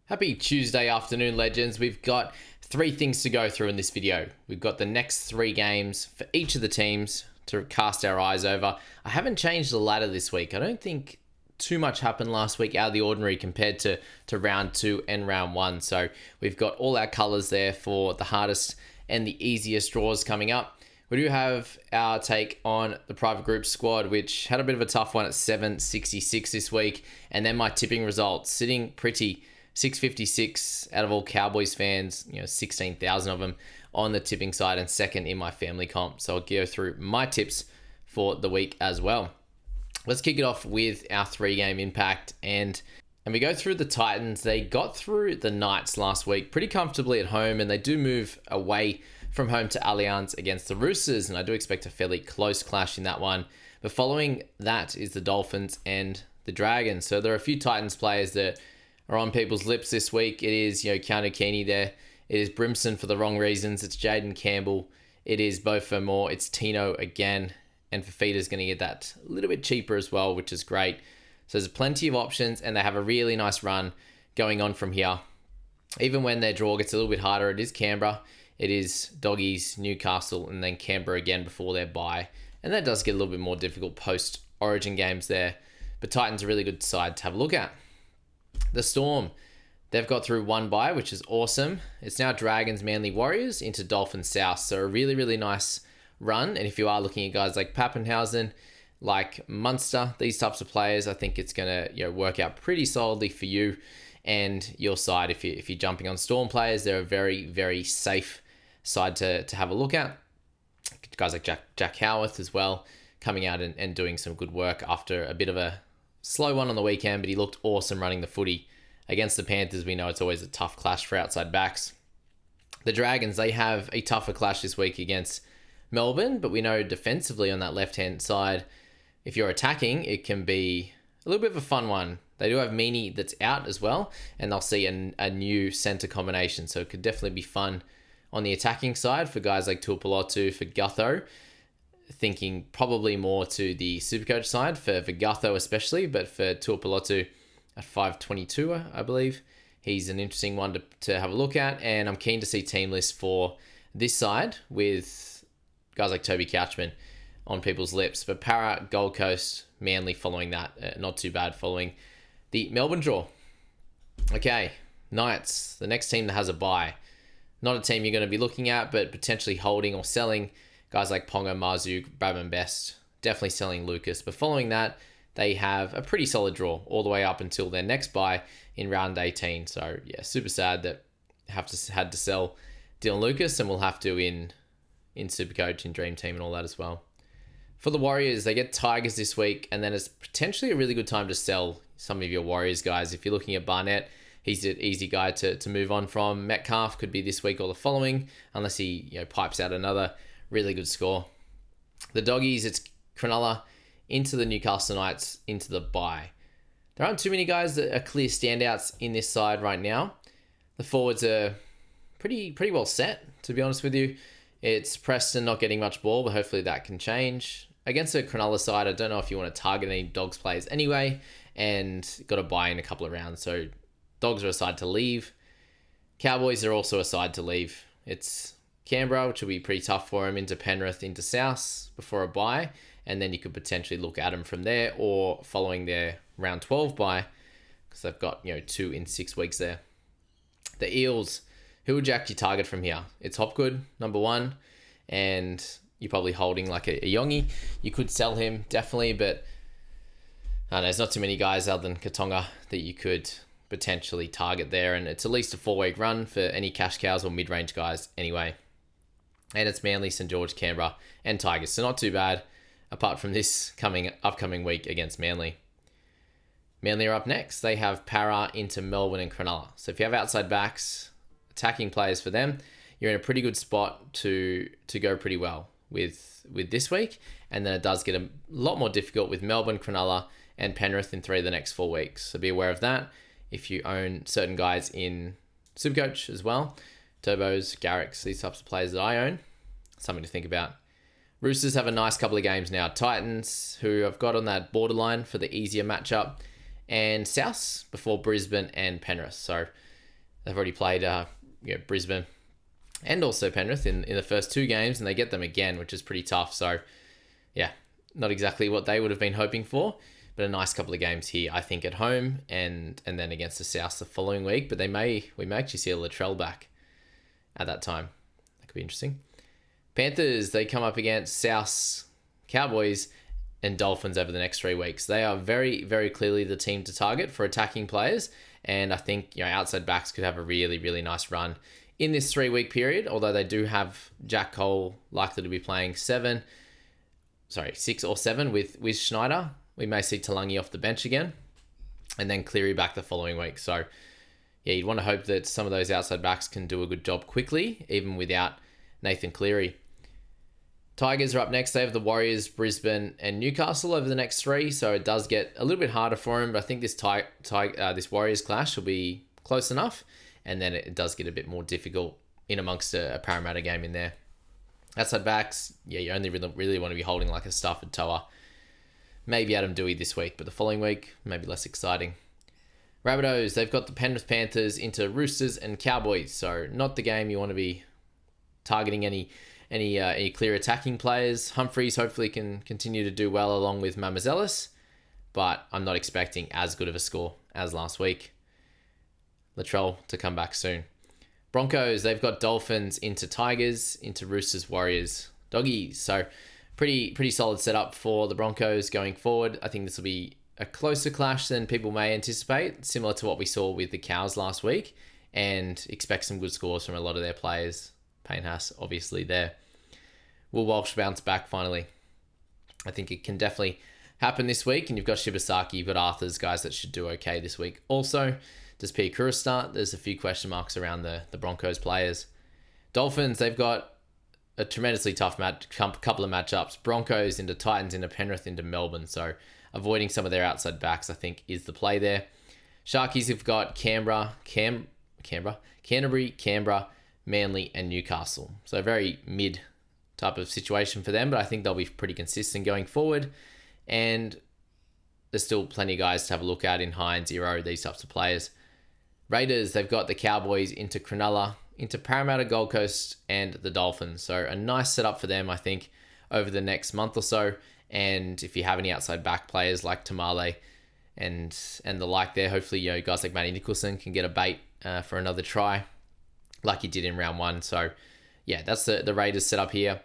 Happy Tuesday afternoon, legends. We've got three things to go through in this video. We've got the next three games for each of the teams to cast our eyes over. I haven't changed the ladder this week. I don't think too much happened last week out of the ordinary compared to round two and round one. So we've got all our colors there for the hardest and the easiest draws coming up. We do have our take on the private group squad, which had a bit of a tough one at 766 this week. And then my tipping results sitting pretty 656 out of all Cowboys fans, 16,000 of them on the tipping side, and second in my family comp. So I'll go through my tips for the week as well. Let's kick it off with our three-game impact. And we go through the Titans. They got through the Knights last week pretty comfortably at home, and they do move away from home to Allianz against the Roosters, and I do expect a fairly close clash in that one. But following that is the Dolphins and the Dragons. So there are a few Titans players that are on people's lips this week. It is, Keanu Keeney there. It is Brimson for the wrong reasons. It's Jaden Campbell. It is Beau Fermor. It's Tino again. And Fafita's going to get that a little bit cheaper as well, which is great. So there's plenty of options, and they have a really nice run going on from here. Even when their draw gets a little bit harder, it is Canberra. It is Doggies, Newcastle, and then Canberra again before their bye. And that does get a little bit more difficult post-Origin games there. But Titans are a really good side to have a look at. The Storm, they've got through one bye, which is awesome. It's now Dragons, Manly, Warriors into Dolphins, South. So a really, really nice run. And if you are looking at guys like Pappenhausen, like Munster, these types of players, I think it's going to work out pretty solidly for you and your side. If you're jumping on Storm players, they're a very, very safe side to have a look at. Guys like Jack Howarth as well, coming out and doing some good work after a bit of a slow one on the weekend, but he looked awesome running the footy against the Panthers. We know it's always a tough clash for outside backs. The Dragons, they have a tougher clash this week against Melbourne, but we know defensively on that left-hand side, if you're attacking, it can be a little bit of a fun one. They do have Meaney that's out as well, and they'll see a new centre combination, so it could definitely be fun on the attacking side for guys like Tuipulotu, for Gutho. Thinking probably more to the Supercoach side for Gutho especially, but for Tuipulotu at 522, I believe. He's an interesting one to have a look at, and I'm keen to see team lists for this side with guys like Toby Couchman on people's lips. But Para, Gold Coast, Manly following that. Not too bad following the Melbourne draw. Okay, Knights, the next team that has a bye. Not a team you're going to be looking at, but potentially holding or selling guys like Ponga, Mazu, Bradman Best, definitely selling Lucas. But following that, they have a pretty solid draw all the way up until their next bye in round 18. So yeah, super sad that had to sell Dylan Lucas, and we'll have to in Supercoach, in Dream Team and all that as well. For the Warriors, they get Tigers this week, and then it's potentially a really good time to sell some of your Warriors guys. If you're looking at Barnett, he's an easy guy to move on from. Metcalf could be this week or the following, unless he pipes out another really good score. The Doggies, it's Cronulla into the Newcastle Knights into the bye. There aren't too many guys that are clear standouts in this side right now. The forwards are pretty well set, to be honest with you. It's Preston not getting much ball, but hopefully that can change. Against the Cronulla side, I don't know if you want to target any Dogs players anyway, and got to buy in a couple of rounds. So Dogs are a side to leave. Cowboys are also a side to leave. It's Canberra, which will be pretty tough for him, into Penrith, into South before a bye, and then you could potentially look at them from there, or following their round 12 bye, because they've got 2 in 6 weeks there. The Eels, who would you actually target from here? It's Hopgood, number 1, and you're probably holding like a Yongi. You could sell him, definitely, but I don't know, there's not too many guys other than Katonga that you could potentially target there, and it's at least a 4-week run for any cash cows or mid-range guys anyway. And it's Manly, St. George, Canberra, and Tigers. So not too bad, apart from this upcoming week against Manly. Manly are up next. They have Para into Melbourne and Cronulla. So if you have outside backs, attacking players for them, you're in a pretty good spot to go pretty well with this week. And then it does get a lot more difficult with Melbourne, Cronulla, and Penrith in 3 of the next 4 weeks. So be aware of that if you own certain guys in Supercoach as well. Turbos, Garricks, these types of players that I own. Something to think about. Roosters have a nice couple of games now. Titans, who I've got on that borderline for the easier matchup, and Souths before Brisbane and Penrith. So They've already played Brisbane and also Penrith in the first 2 games, and they get them again, which is pretty tough. So, yeah, not exactly what they would have been hoping for, but a nice couple of games here, I think, at home and then against the South the following week. But we may actually see a Latrell back at that time. That could be interesting. Panthers, they come up against South, Cowboys, and Dolphins over the next 3 weeks. They are very, very clearly the team to target for attacking players, and I think outside backs could have a really, really nice run in this 3-week period, although they do have Jack Cole likely to be playing 6 or 7 with Schneider. We may see Talangi off the bench again, and then Cleary back the following week. So, yeah, you'd want to hope that some of those outside backs can do a good job quickly, even without Nathan Cleary. Tigers are up next. They have the Warriors, Brisbane, and Newcastle over the next 3, so it does get a little bit harder for them, but I think this Warriors clash will be close enough, and then it does get a bit more difficult in amongst a Parramatta game in there. Outside backs, yeah, you only really want to be holding like a Stafford Toa. Maybe Adam Dewey this week, but the following week, maybe less exciting. Rabbitohs, they've got the Penrith Panthers into Roosters and Cowboys, so not the game you want to be targeting any clear attacking players. Humphreys hopefully can continue to do well along with Mamazelis, but I'm not expecting as good of a score as last week. Latrell to come back soon. Broncos, they've got Dolphins into Tigers, into Roosters, Warriors, Doggies. So pretty solid setup for the Broncos going forward. I think this will be a closer clash than people may anticipate, similar to what we saw with the Cows last week, and expect some good scores from a lot of their players. Payne Haas, obviously, there. Will Walsh bounce back finally? I think it can definitely happen this week, and you've got Shibasaki, you've got Arthurs, guys that should do okay this week. Also, does Pia Kura start? There's a few question marks around the Broncos players. Dolphins, they've got a tremendously tough couple of matchups. Broncos into Titans, into Penrith, into Melbourne. So avoiding some of their outside backs, I think, is the play there. Sharkies have got Canberra, Manly, and Newcastle. So a very mid type of situation for them, but I think they'll be pretty consistent going forward. And there's still plenty of guys to have a look at in Hines, Iro, these types of players. Raiders, they've got the Cowboys into Cronulla, into Parramatta, Gold Coast, and the Dolphins. So a nice setup for them, I think, over the next month or so. And if you have any outside back players like Tamale and the like there, hopefully guys like Matty Nicholson can get a bait for another try like he did in round 1. So yeah, that's the Raiders setup here.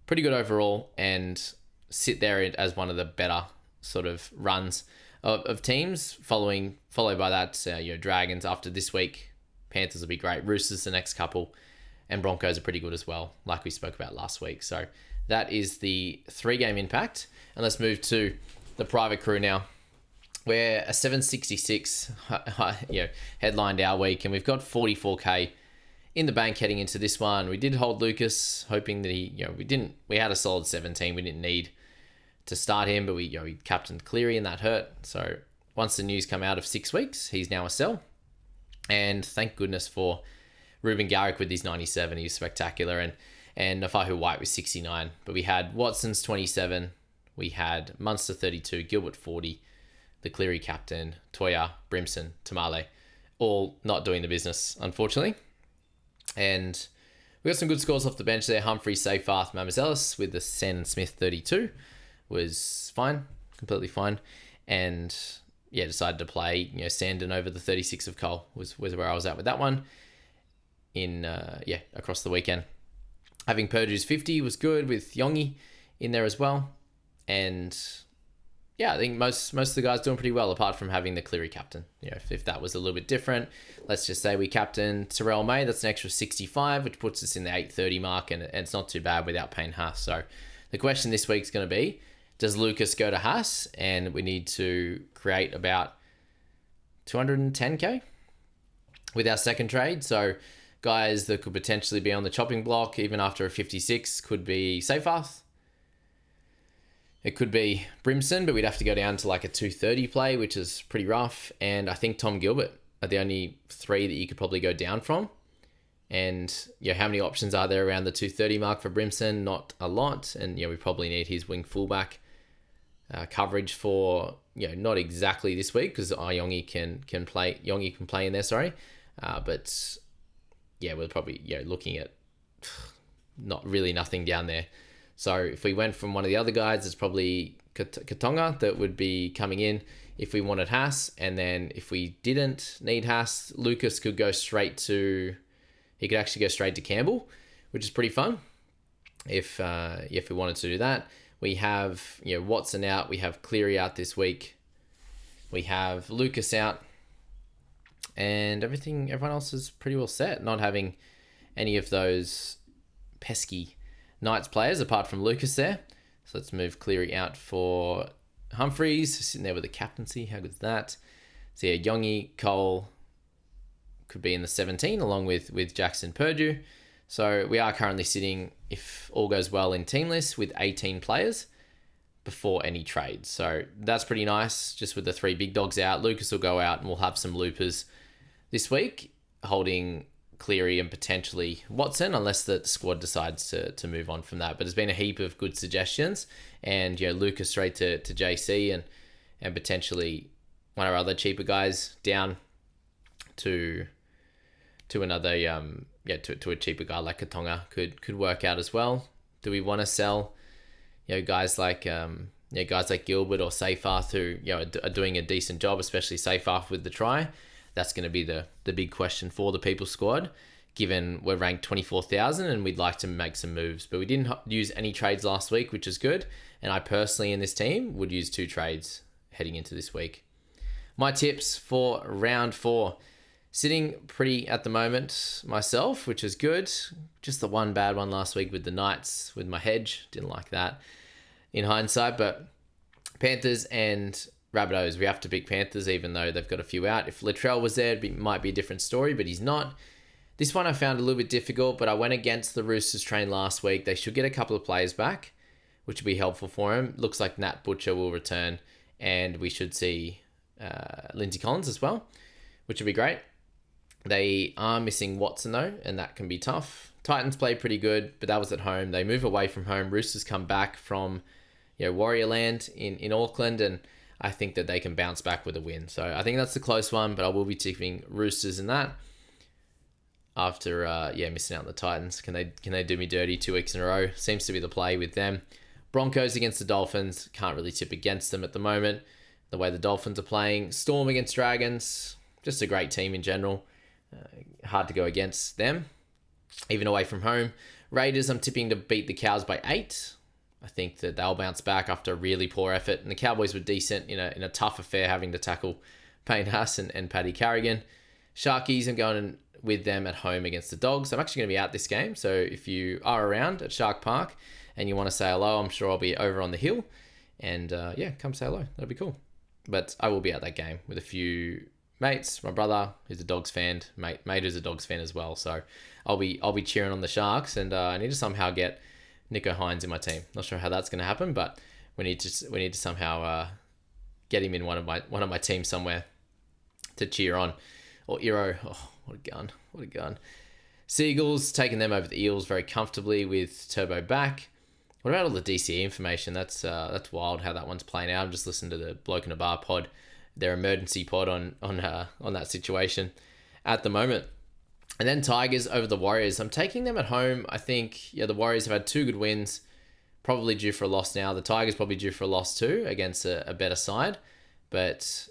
Pretty good overall, and sit there as one of the better sort of runs of teams, followed by that Dragons after this week. Panthers will be great. Roosters the next couple, and Broncos are pretty good as well, like we spoke about last week. So that is the 3-game impact. And let's move to the private crew now. We're a 766 headlined our week, and we've got 44k in the bank heading into this one. We did hold Lucas, hoping that we had a solid 17. We didn't need to start him, but we captained Cleary and that hurt. So once the news come out of 6 weeks, he's now a sell. And thank goodness for Ruben Garrick with his 97. He was spectacular. And Nafahu White was 69. But we had Watson's 27. We had Munster 32, Gilbert 40, the Cleary captain, Toya, Brimson, Tamale, all not doing the business, unfortunately. And we got some good scores off the bench there. Humphrey, Seyfarth, Mamazelis with the Sen Smith 32 was fine, completely fine. And yeah, decided to play Sandon over the 36 of Cole was where I was at with that one across the weekend. Having Purdue's 50 was good with Yongi in there as well. And yeah, I think most of the guys doing pretty well, apart from having the Cleary captain. If that was a little bit different, let's just say we captain Terrell May, that's an extra 65, which puts us in the 830 mark, and it's not too bad without Payne Haas. So the question this week is going to be, does Lucas go to Haas? And we need to create about 210k with our second trade. So guys that could potentially be on the chopping block, even after a 56, could be Seyfarth. It could be Brimson, but we'd have to go down to like a 230 play, which is pretty rough. And I think Tom Gilbert are the only 3 that you could probably go down from. And how many options are there around the 230 mark for Brimson? Not a lot. And we probably need his wing fullback coverage for not exactly this week, because Yongi can play in there. But yeah, we're probably looking at not really nothing down there. So if we went from one of the other guys, it's probably Katonga that would be coming in if we wanted Haas. And then if we didn't need Haas, Lucas could go straight to... He could actually go straight to Campbell, which is pretty fun if we wanted to do that. We have Watson out. We have Cleary out this week. We have Lucas out. And everyone else is pretty well set. Not having any of those pesky Knights players apart from Lucas there. So let's move Cleary out for Humphreys, sitting there with the captaincy. How good is that? So yeah, Yongi, Cole could be in the 17 along with Jackson Purdue. So we are currently sitting, if all goes well, in team list with 18 players before any trades. So that's pretty nice. Just with the 3 big dogs out, Lucas will go out and we'll have some loopers this week holding Cleary and potentially Watson, unless the squad decides to move on from that. But there's been a heap of good suggestions, and Lucas straight to JC and potentially one of our other cheaper guys down to another to a cheaper guy like Katonga could work out as well. Do we want to sell guys like Gilbert or Seyfarth who are doing a decent job, especially Seyfarth with the try? That's going to be the big question for the People squad, given we're ranked 24,000 and we'd like to make some moves. But we didn't use any trades last week, which is good. And I personally in this team would use 2 trades heading into this week. My tips for round 4. Sitting pretty at the moment myself, which is good. Just the one bad one last week with the Knights, with my hedge. Didn't like that in hindsight. But Panthers and Rabbitohs, we have to pick Panthers even though they've got a few out. If Latrell was there, it might be a different story, but he's not. This one I found a little bit difficult, but I went against the Roosters train last week. They should get a couple of players back, which would be helpful for him. Looks like Nat Butcher will return, and we should see Lindsay Collins as well, which would be great. They are missing Watson though, and that can be tough. Titans play pretty good, but that was at home. They move away from home. Roosters come back from Warrior Land in Auckland, and I think that they can bounce back with a win. So I think that's the close one, but I will be tipping Roosters in that. After missing out on the Titans, can they do me dirty 2 weeks in a row? Seems to be the play with them. Broncos against the Dolphins, can't really tip against them at the moment. The way the Dolphins are playing. Storm against Dragons, just a great team in general. Hard to go against them, even away from home. Raiders, I'm tipping to beat the Cows by 8. I think that they'll bounce back after a really poor effort. And the Cowboys were decent in a tough affair, having to tackle Payne Haas and Paddy Carrigan. Sharkies, I'm going with them at home against the Dogs. I'm actually going to be out this game. So if you are around at Shark Park and you want to say hello, I'm sure I'll be over on the hill. And come say hello. That'll be cool. But I will be at that game with a few mates. My brother, who's a Dogs fan, mate who's a Dogs fan as well. So I'll be cheering on the Sharks, and I need to somehow get Nico Hines in my team. Not sure how that's going to happen, but we need to somehow get him in one of my teams somewhere to cheer on. Or Eero, oh, what a gun. Seagulls, taking them over the Eels very comfortably with Turbo back. What about all the DCE information? That's wild how that one's playing out. I'm just listening to the Bloke in a Bar pod, their emergency pod on that situation at the moment. And then Tigers over the Warriors. I'm taking them at home. I think the Warriors have had 2 good wins, probably due for a loss now. The Tigers probably due for a loss too against a better side. But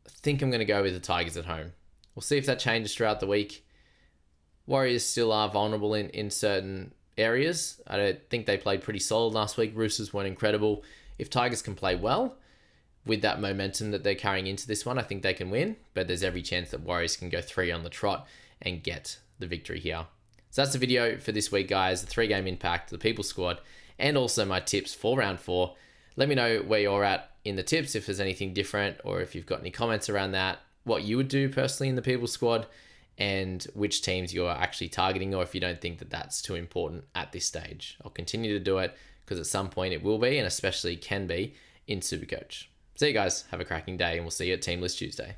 I think I'm going to go with the Tigers at home. We'll see if that changes throughout the week. Warriors still are vulnerable in certain areas. I don't think they played pretty solid last week. Roosters weren't incredible. If Tigers can play well with that momentum that they're carrying into this one, I think they can win. But there's every chance that Warriors can go 3 on the trot and get the victory here. So that's the video for this week, guys. The 3-game impact, the People squad, and also my tips for round 4. Let me know where you're at in the tips, if there's anything different, or if you've got any comments around that, what you would do personally in the People squad, and which teams you're actually targeting, or if you don't think that that's too important at this stage. I'll continue to do it because at some point it will be, and especially can be in Supercoach. See you guys. Have a cracking day, and we'll see you at Team List Tuesday.